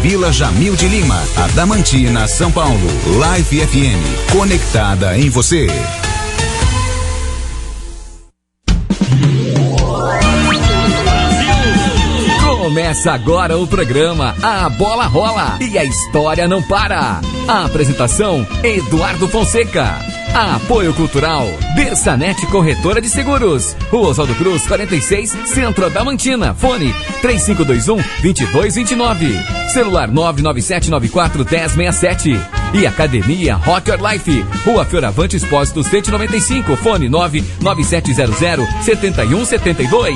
Vila Jamil de Lima, Adamantina, São Paulo. Live FM, conectada em você. Começa agora o programa A Bola Rola e a história não para. A apresentação, Eduardo Fonseca. Apoio cultural, Bersanete Corretora de Seguros, Rua Oswaldo Cruz 46, Centro Adamantina. Fone 3521-2229, celular 99794-1067. E Academia Rock Your Life, Rua Fioravante Expósito 195, fone 99700-7172.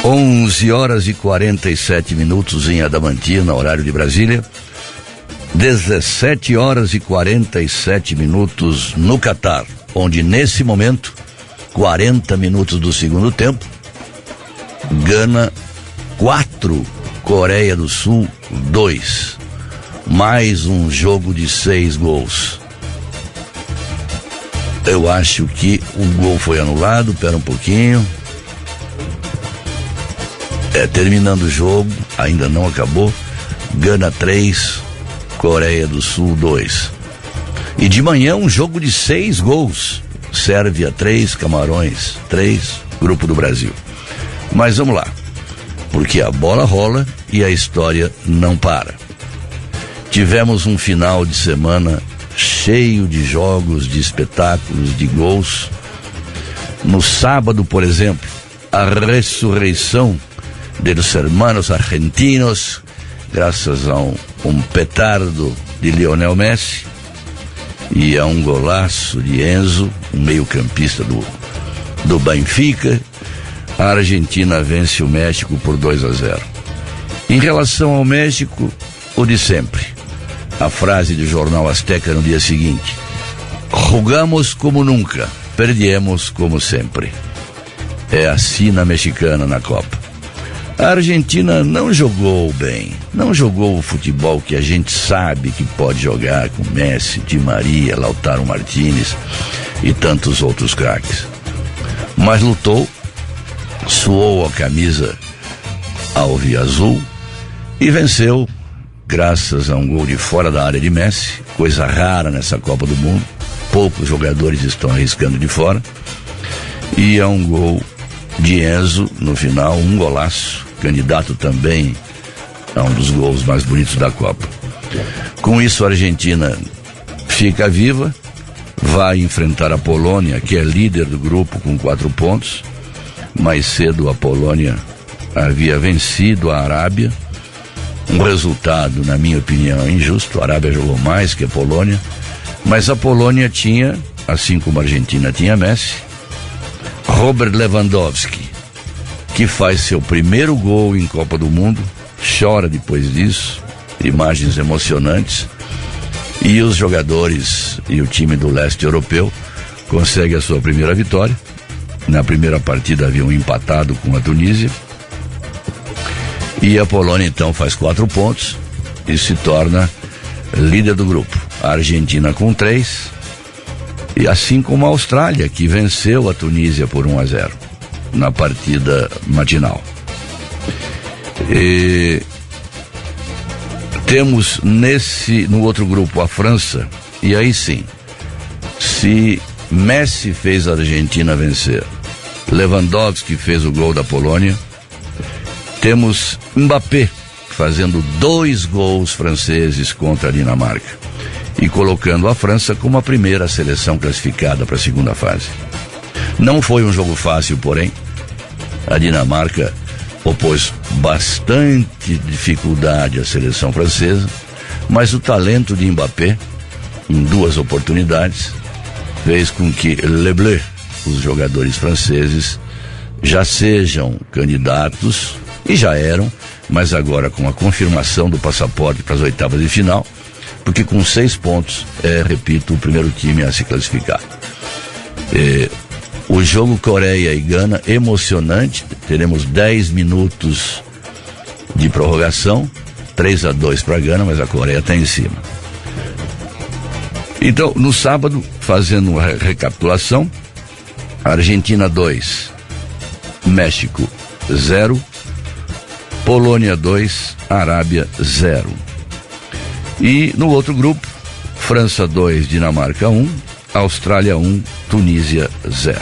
11h47 em Adamantina, horário de Brasília. 17h47 no Catar, onde nesse momento, 40 minutos do segundo tempo, Gana 4, Coreia do Sul 2. Mais um jogo de 6 gols. Eu acho que o gol foi anulado, pera um pouquinho. Terminando o jogo, ainda não acabou. Gana 3, Coreia do Sul 2. E de manhã um jogo de 6 gols. Sérvia 3, Camarões 3, Grupo do Brasil. Mas vamos lá, porque a bola rola e a história não para. Tivemos um final de semana cheio de jogos, de espetáculos, de gols. No sábado, por exemplo, a ressurreição de los hermanos argentinos, graças a um petardo de Lionel Messi e a um golaço de Enzo, um meio-campista do Benfica. A Argentina vence o México por 2-0. Em relação ao México, o de sempre. A frase do jornal Azteca no dia seguinte: jogamos como nunca, perdemos como sempre. É assim na mexicana, na Copa. A Argentina não jogou bem, não jogou o futebol que a gente sabe que pode jogar com Messi, Di Maria, Lautaro Martínez e tantos outros craques. Mas lutou, suou a camisa alviazul e venceu, graças a um gol de fora da área de Messi, coisa rara nessa Copa do Mundo. Poucos jogadores estão arriscando de fora. E é um gol de Enzo no final, um golaço, candidato também a um dos gols mais bonitos da Copa. Com isso, a Argentina fica viva, vai enfrentar a Polônia, que é líder do grupo com 4 pontos. Mais cedo a Polônia havia vencido a Arábia, um resultado, na minha opinião, injusto. A Arábia jogou mais que a Polônia, mas a Polônia tinha, assim como a Argentina tinha Messi, Robert Lewandowski, que faz seu primeiro gol em Copa do Mundo, chora depois disso, imagens emocionantes, e os jogadores e o time do leste europeu conseguem a sua primeira vitória. Na primeira partida haviam empatado com a Tunísia, e a Polônia então faz 4 pontos e se torna líder do grupo. A Argentina com 3, e assim como a Austrália, que venceu a Tunísia por 1-0 na partida matinal. E temos no outro grupo a França, e aí sim, se Messi fez a Argentina vencer, Lewandowski fez o gol da Polônia, temos Mbappé fazendo 2 gols franceses contra a Dinamarca e colocando a França como a primeira seleção classificada para a segunda fase. Não foi um jogo fácil, porém. A Dinamarca opôs bastante dificuldade à seleção francesa, mas o talento de Mbappé, em 2 oportunidades, fez com que Les Bleus, os jogadores franceses, já sejam candidatos, e já eram, mas agora com a confirmação do passaporte para as oitavas de final, porque com 6 pontos repito, o primeiro time a se classificar. O jogo Coreia e Gana, emocionante. Teremos 10 minutos de prorrogação, 3-2 para Gana, mas a Coreia está em cima. Então, no sábado, fazendo uma recapitulação, Argentina 2, México 0, Polônia 2, Arábia 0. E no outro grupo, França 2, Dinamarca 1, Austrália 1, Tunísia 0.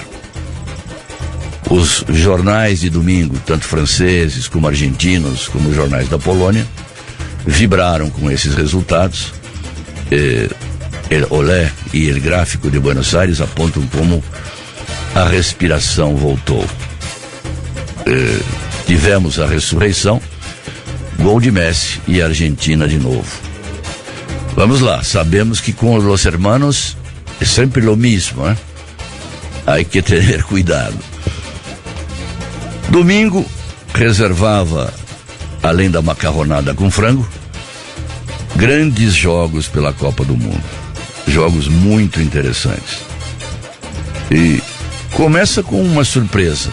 Os jornais de domingo, tanto franceses como argentinos, como os jornais da Polônia, vibraram com esses resultados. El Olé e El Gráfico de Buenos Aires apontam como a respiração voltou. Tivemos a ressurreição, gol de Messi e Argentina de novo. Vamos lá, sabemos que com os hermanos é sempre lo mismo, né? Hay que ter cuidado. Domingo reservava, além da macarronada com frango, grandes jogos pela Copa do Mundo. Jogos muito interessantes. E começa com uma surpresa.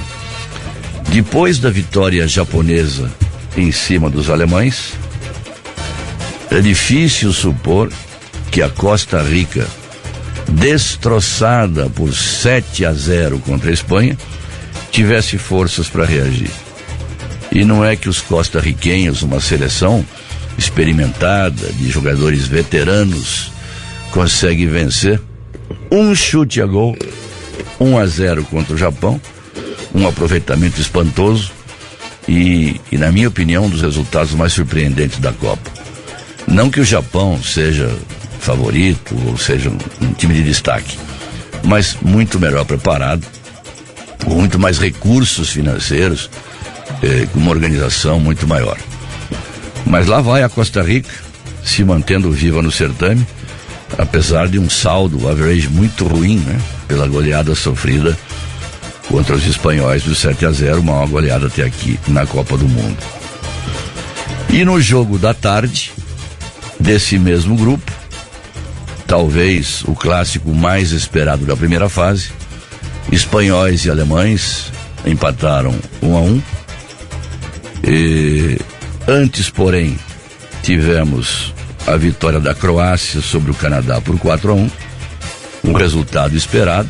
Depois da vitória japonesa em cima dos alemães, é difícil supor que a Costa Rica, destroçada por 7-0 contra a Espanha, tivesse forças para reagir. E não é que os costarriquenhos, uma seleção experimentada de jogadores veteranos, consegue vencer um chute a gol, 1-0 contra o Japão, um aproveitamento espantoso e na minha opinião, um dos resultados mais surpreendentes da Copa. Não que o Japão seja favorito ou seja um time de destaque, mas muito melhor preparado, com muito mais recursos financeiros, com uma organização muito maior. Mas lá vai a Costa Rica, se mantendo viva no certame, apesar de um saldo average muito ruim, né? Pela goleada sofrida contra os espanhóis do 7-0, uma goleada até aqui na Copa do Mundo. E no jogo da tarde, desse mesmo grupo, talvez o clássico mais esperado da primeira fase, espanhóis e alemães empataram 1-1. Antes, porém, tivemos a vitória da Croácia sobre o Canadá por 4-1, um resultado esperado,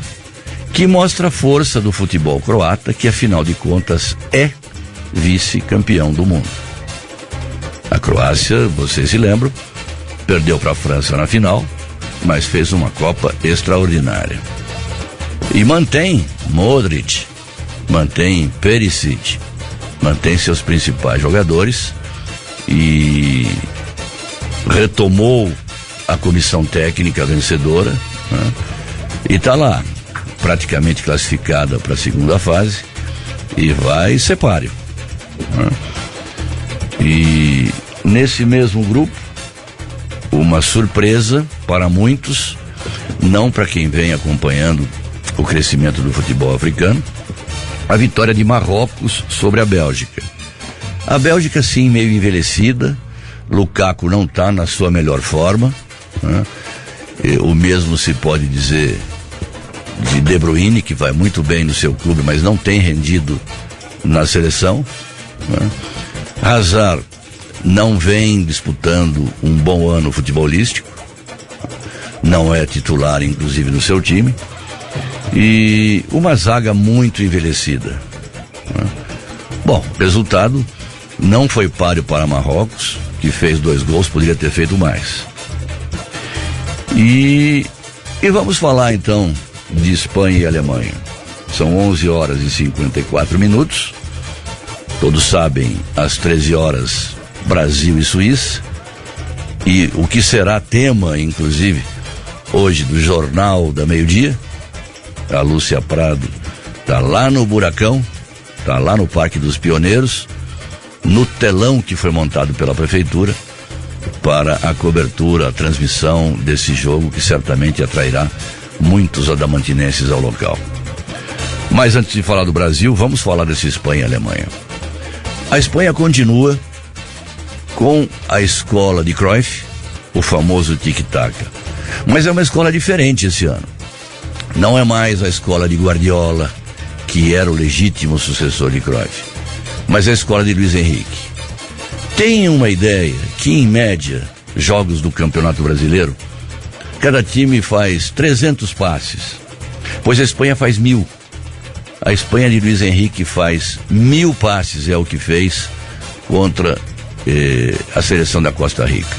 que mostra a força do futebol croata, que afinal de contas é vice-campeão do mundo. A Croácia, vocês se lembram, perdeu para a França na final, mas fez uma Copa extraordinária. E mantém Modric, mantém Perisic, mantém seus principais jogadores e retomou a comissão técnica vencedora, né? E está lá, praticamente classificada para a segunda fase e vai ser páreo, né? E nesse mesmo grupo, uma surpresa para muitos, não para quem vem acompanhando o crescimento do futebol africano, a vitória de Marrocos sobre a Bélgica. A Bélgica, sim, meio envelhecida, Lukaku não está na sua melhor forma, né? O mesmo se pode dizer de De Bruyne, que vai muito bem no seu clube, mas não tem rendido na seleção, né? Hazard não vem disputando um bom ano futebolístico, não é titular inclusive no seu time, e uma zaga muito envelhecida, né? Bom, resultado, não foi páreo para Marrocos, que fez 2 gols, poderia ter feito mais. E vamos falar então de Espanha e Alemanha. São 11h54. Todos sabem, às 13h, Brasil e Suíça. E o que será tema, inclusive, hoje do Jornal da Meio-Dia, a Lúcia Prado está lá no Buracão, está lá no Parque dos Pioneiros, no telão que foi montado pela Prefeitura para a cobertura, a transmissão desse jogo que certamente atrairá muitos adamantinenses ao local. Mas antes de falar do Brasil, vamos falar dessa Espanha e Alemanha. A Espanha continua com a escola de Cruyff, o famoso tic-tac. Mas é uma escola diferente esse ano. Não é mais a escola de Guardiola, que era o legítimo sucessor de Cruyff, mas a escola de Luiz Henrique. Tem uma ideia que, em média, jogos do Campeonato Brasileiro, cada time faz 300 passes, pois a Espanha faz 1000. A Espanha de Luiz Henrique faz 1000 passes, é o que fez contra a seleção da Costa Rica.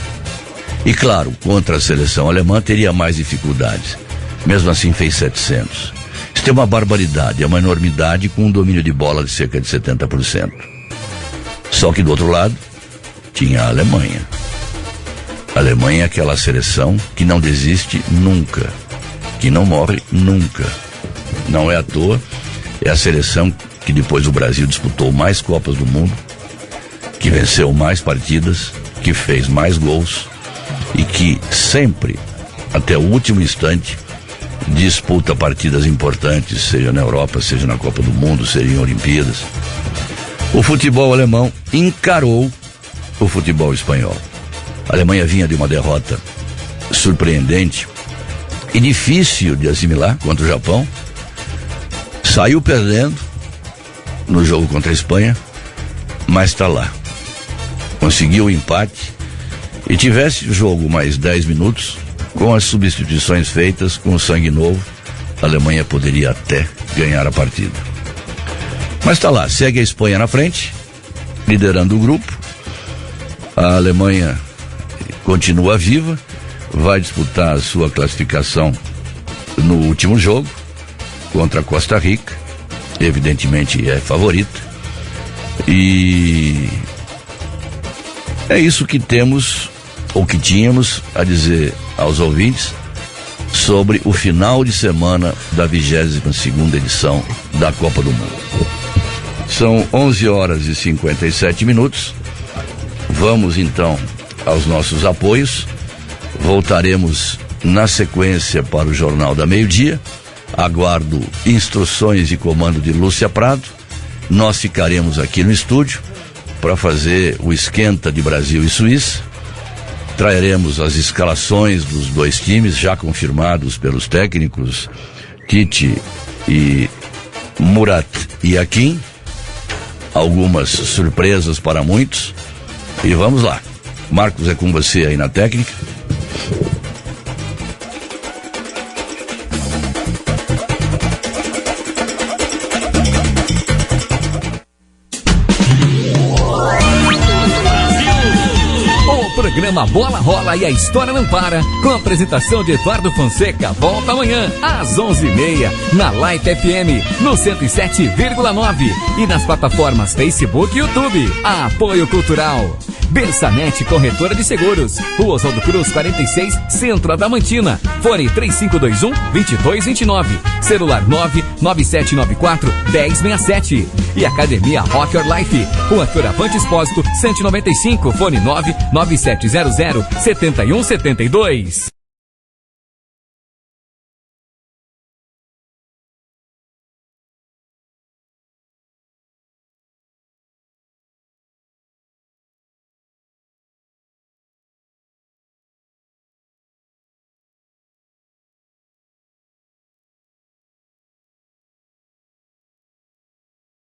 E claro, contra a seleção alemã teria mais dificuldades. Mesmo assim fez 700. Isso é uma barbaridade, é uma enormidade, com um domínio de bola de cerca de 70%. Só que do outro lado tinha a Alemanha. A Alemanha é aquela seleção que não desiste nunca, que não morre nunca. Não é à toa, é a seleção que depois do Brasil disputou mais Copas do Mundo, que venceu mais partidas, que fez mais gols e que sempre, até o último instante, disputa partidas importantes, seja na Europa, seja na Copa do Mundo, seja em Olimpíadas. O futebol alemão encarou o futebol espanhol. A Alemanha vinha de uma derrota surpreendente e difícil de assimilar contra o Japão. Saiu perdendo no jogo contra a Espanha, mas está lá. Conseguiu o empate e tivesse o jogo mais 10 minutos, com as substituições feitas, com o sangue novo, a Alemanha poderia até ganhar a partida. Mas está lá, segue a Espanha na frente, liderando o grupo. A Alemanha continua viva, vai disputar a sua classificação no último jogo, contra a Costa Rica, evidentemente é favorita. E é isso que temos, ou que tínhamos, a dizer aos ouvintes sobre o final de semana da 22ª edição da Copa do Mundo. São 11h57. Vamos então aos nossos apoios. Voltaremos na sequência para o Jornal da Meio-Dia. Aguardo instruções e comando de Lúcia Prado. Nós ficaremos aqui no estúdio para fazer o esquenta de Brasil e Suíça. Traremos as escalações dos dois times já confirmados pelos técnicos Tite e Murat Yakin. Algumas surpresas para muitos. E vamos lá. Marcos, é com você aí na técnica. O programa Bola Rola e a História Não Para, com a apresentação de Eduardo Fonseca, volta amanhã às 11h30 na Light FM no 107,9 e nas plataformas Facebook e YouTube. Apoio Cultural Bersanet Corretora de Seguros, Rua Oswaldo Cruz 46, Centro Adamantina. Fone 3521-2229, celular 99794-1067. E Academia Rock Your Life, Rua Fioravante Expósito 195, fone 99700-7172.